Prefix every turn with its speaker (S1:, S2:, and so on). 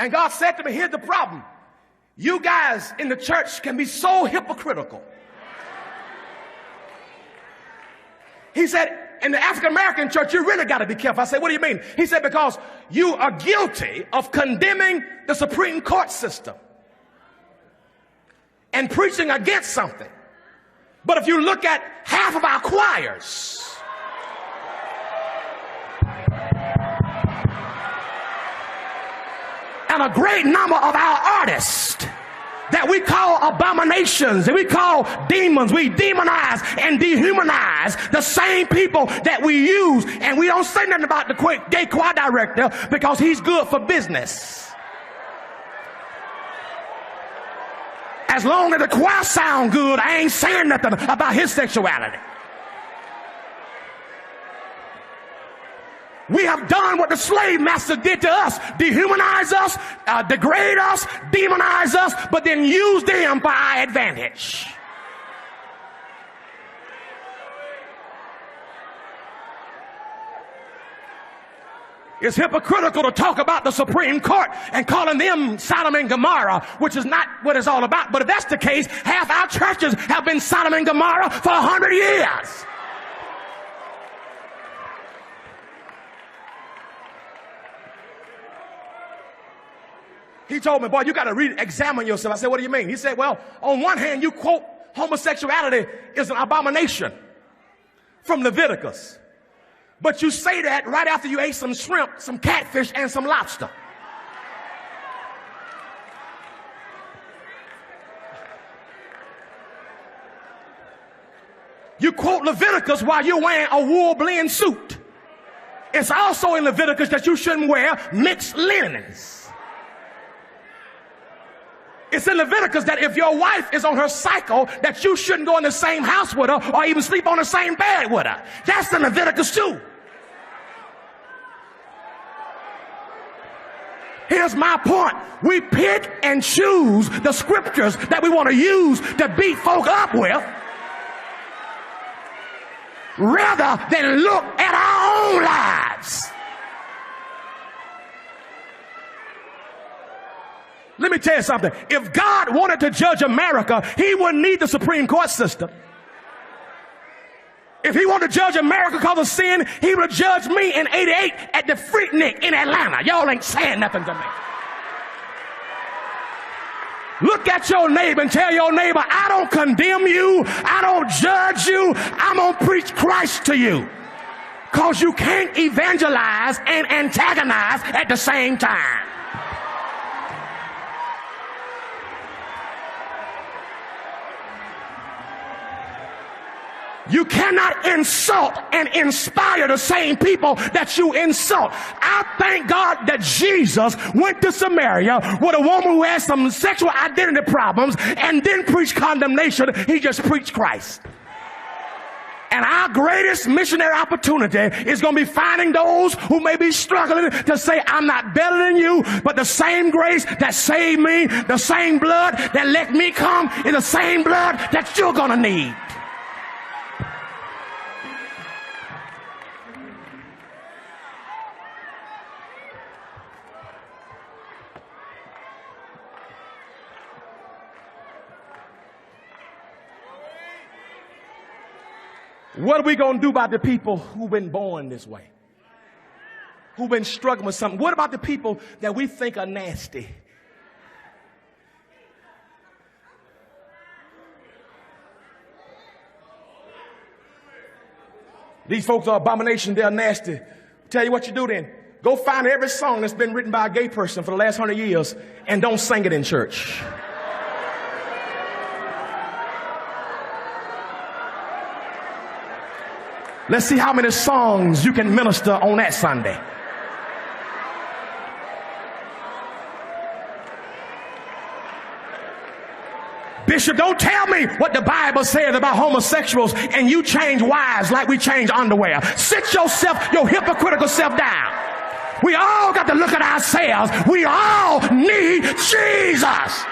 S1: And God said to me, here's the problem. You guys in the church can be so hypocritical. He said, in the African-American church, you really got to be careful. I said, what do you mean? He said, because you are guilty of condemning the Supreme Court system and preaching against something. But if you look at half of our choirs, and a great number of our artists that we call abominations and we call demons, we demonize and dehumanize the same people that we use, and we don't say nothing about the gay choir director because he's good for business. As long as the choir sound good, I ain't saying nothing about his sexuality. We have done what the slave master did to us: dehumanize us, degrade us, demonize us, but then use them for our advantage. It's hypocritical to talk about the Supreme Court and calling them Sodom and Gomorrah, which is not what it's all about. But if that's the case, half our churches have been Sodom and Gomorrah for 100 years. He told me, boy, you got to re-examine yourself. I said, what do you mean? He said, well, on one hand, you quote homosexuality is an abomination from Leviticus. But you say that right after you ate some shrimp, some catfish, and some lobster. You quote Leviticus while you're wearing a wool blend suit. It's also in Leviticus that you shouldn't wear mixed linens. It's in Leviticus that if your wife is on her cycle, that you shouldn't go in the same house with her or even sleep on the same bed with her. That's in Leviticus too. Here's my point. We pick and choose the scriptures that we want to use to beat folk up with, rather than look at our own lives. Let me tell you something. If God wanted to judge America, he wouldn't need the Supreme Court system. If he wanted to judge America because of sin, he would have judged me in '88 at the Freaknik in Atlanta. Y'all ain't saying nothing to me. Look at your neighbor and tell your neighbor, I don't condemn you. I don't judge you. I'm going to preach Christ to you. Because you can't evangelize and antagonize at the same time. You cannot insult and inspire the same people that you insult. I thank God that Jesus went to Samaria with a woman who had some sexual identity problems and didn't preach condemnation. He just preached Christ. And our greatest missionary opportunity is going to be finding those who may be struggling to say, I'm not better than you, but the same grace that saved me, the same blood that let me come is the same blood that you're going to need. What are we going to do about the people who've been born this way? Who've been struggling with something? What about the people that we think are nasty? These folks are abomination. They're nasty. Tell you what you do then. Go find every song that's been written by a gay person for the last 100 years and don't sing it in church. Let's see how many songs you can minister on that Sunday. Bishop, don't tell me what the Bible says about homosexuals and you change wives like we change underwear. Sit yourself, your hypocritical self down. We all got to look at ourselves. We all need Jesus.